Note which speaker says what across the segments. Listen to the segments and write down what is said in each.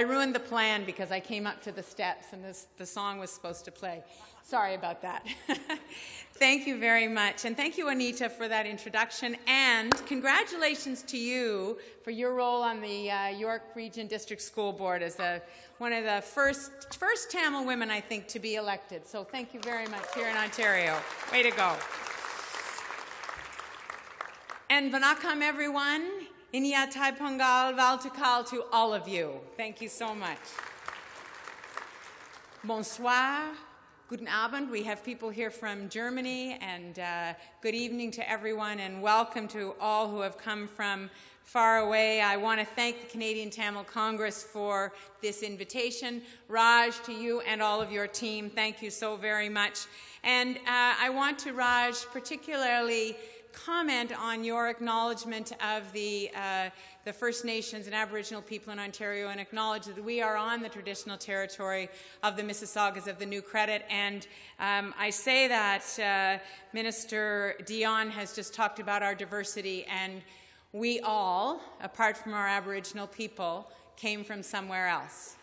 Speaker 1: I ruined the plan because I came up to the steps and the song was supposed to play. Sorry about that. Thank you very much. And thank you, Anita, for that introduction. And congratulations to you for your role on the York Region District School Board as one of the first Tamil women, I think, to be elected. So thank you very much here in Ontario. Way to go. And Vanakkam, everyone. Inya Thai Pongal Valtukal to all of you. Thank you so much. Bonsoir. Guten Abend. We have people here from Germany, and good evening to everyone, and welcome to all who have come from far away. I want to thank the Canadian Tamil Congress for this invitation. Raj, to you and all of your team, thank you so very much. And I want to, Raj, particularly comment on your acknowledgement of the First Nations and Aboriginal people in Ontario, and acknowledge that we are on the traditional territory of the Mississaugas of the New Credit. And I say that Minister Dion has just talked about our diversity, and we all, apart from our Aboriginal people, came from somewhere else.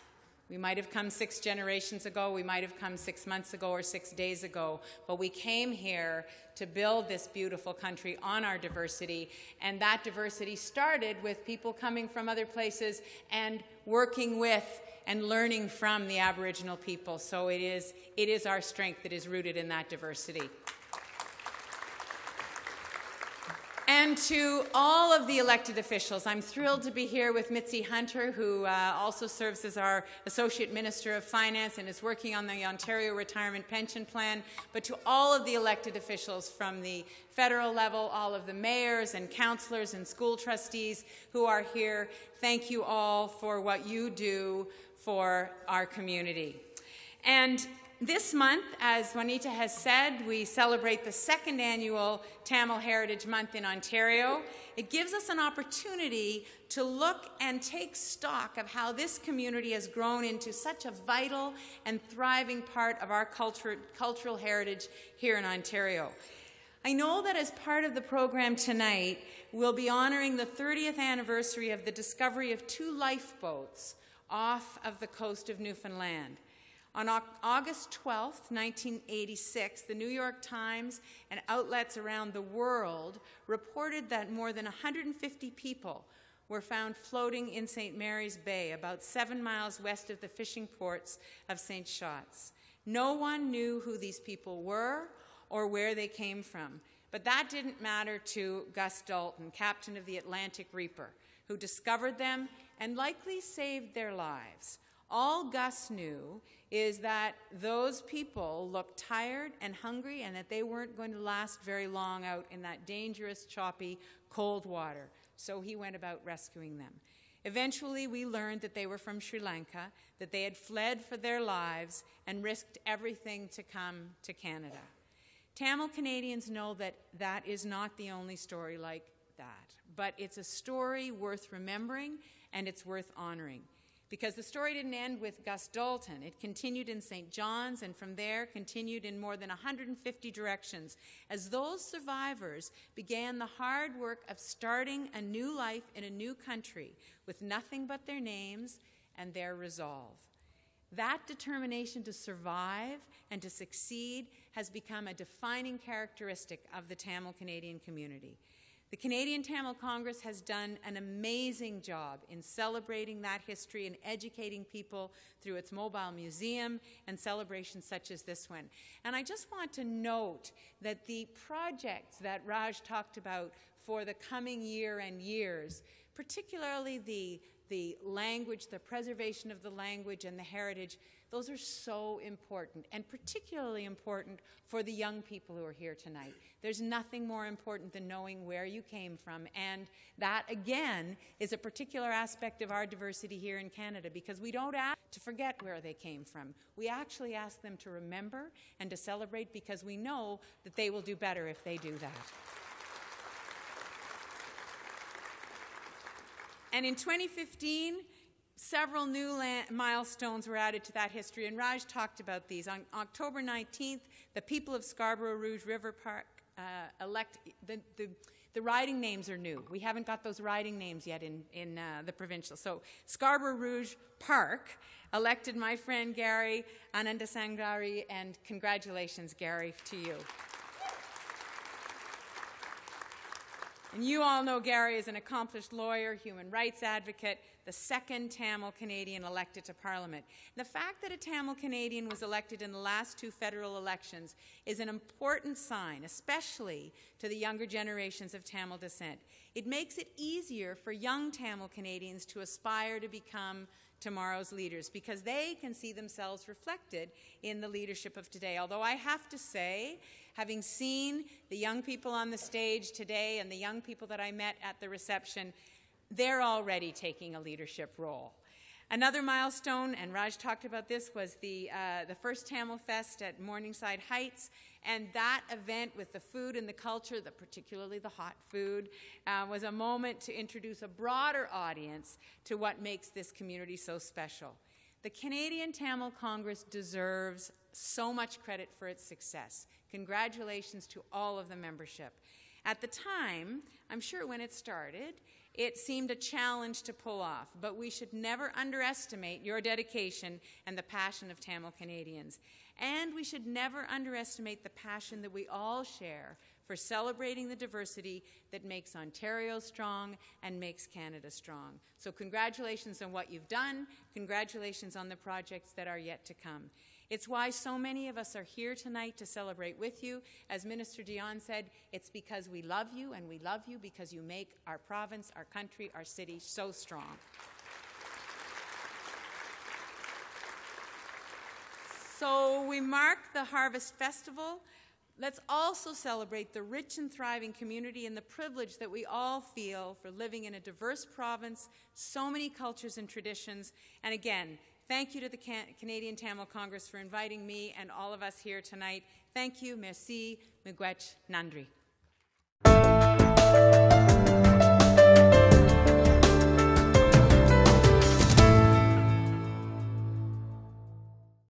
Speaker 1: We might have come 6 generations ago, we might have come 6 months ago or 6 days ago, but we came here to build this beautiful country on our diversity, and that diversity started with people coming from other places and working with and learning from the Aboriginal people. So it is our strength that is rooted in that diversity. And to all of the elected officials, I'm thrilled to be here with Mitzi Hunter, who also serves as our Associate Minister of Finance and is working on the Ontario Retirement Pension Plan. But to all of the elected officials from the federal level, all of the mayors and councillors and school trustees who are here, thank you all for what you do for our community. And this month, as Juanita has said, we celebrate the 2nd annual Tamil Heritage Month in Ontario. It gives us an opportunity to look and take stock of how this community has grown into such a vital and thriving part of our cultural heritage here in Ontario. I know that as part of the program tonight, we'll be honoring the 30th anniversary of the discovery of 2 lifeboats off of the coast of Newfoundland. On August 12, 1986, the New York Times and outlets around the world reported that more than 150 people were found floating in St. Mary's Bay, about 7 miles west of the fishing ports of St. Shots. No one knew who these people were or where they came from, but that didn't matter to Gus Dalton, captain of the Atlantic Reaper, who discovered them and likely saved their lives. All Gus knew is that those people looked tired and hungry and that they weren't going to last very long out in that dangerous, choppy, cold water. So he went about rescuing them. Eventually, we learned that they were from Sri Lanka, that they had fled for their lives and risked everything to come to Canada. Tamil Canadians know that that is not the only story like that, but it's a story worth remembering and it's worth honoring. Because the story didn't end with Gus Dalton. It continued in St. John's, and from there continued in more than 150 directions as those survivors began the hard work of starting a new life in a new country with nothing but their names and their resolve. That determination to survive and to succeed has become a defining characteristic of the Tamil Canadian community. The Canadian Tamil Congress has done an amazing job in celebrating that history and educating people through its mobile museum and celebrations such as this one. And I just want to note that the projects that Raj talked about for the coming year and years, particularly the language, the preservation of the language and the heritage, those are so important, and particularly important for the young people who are here tonight. There's nothing more important than knowing where you came from, and that, again, is a particular aspect of our diversity here in Canada, because we don't ask to forget where they came from. We actually ask them to remember and to celebrate, because we know that they will do better if they do that. And in 2015, several new milestones were added to that history, and Raj talked about these. On October 19th, the people of Scarborough Rouge River Park The riding names are new. We haven't got those riding names yet in the provincial. So Scarborough Rouge Park elected my friend Gary Anandasangari, and congratulations, Gary, to you. And you all know Gary is an accomplished lawyer, human rights advocate, the second Tamil Canadian elected to Parliament. And the fact that a Tamil Canadian was elected in the last 2 federal elections is an important sign, especially to the younger generations of Tamil descent. It makes it easier for young Tamil Canadians to aspire to become tomorrow's leaders, because they can see themselves reflected in the leadership of today. Although I have to say, having seen the young people on the stage today and the young people that I met at the reception, they're already taking a leadership role. Another milestone, and Raj talked about this, was the first Tamil Fest at Morningside Heights, and that event with the food and the culture, particularly the hot food, was a moment to introduce a broader audience to what makes this community so special. The Canadian Tamil Congress deserves so much credit for its success. Congratulations to all of the membership. At the time, I'm sure when it started, it seemed a challenge to pull off, but we should never underestimate your dedication and the passion of Tamil Canadians. And we should never underestimate the passion that we all share for celebrating the diversity that makes Ontario strong and makes Canada strong. So congratulations on what you've done. Congratulations on the projects that are yet to come. It's why so many of us are here tonight to celebrate with you. As Minister Dion said, it's because we love you, and we love you because you make our province, our country, our city so strong. So we mark the Harvest Festival. Let's also celebrate the rich and thriving community and the privilege that we all feel for living in a diverse province, so many cultures and traditions. And again, thank you to the Canadian Tamil Congress for inviting me and all of us here tonight. Thank you. Merci. Miigwech. Nandri.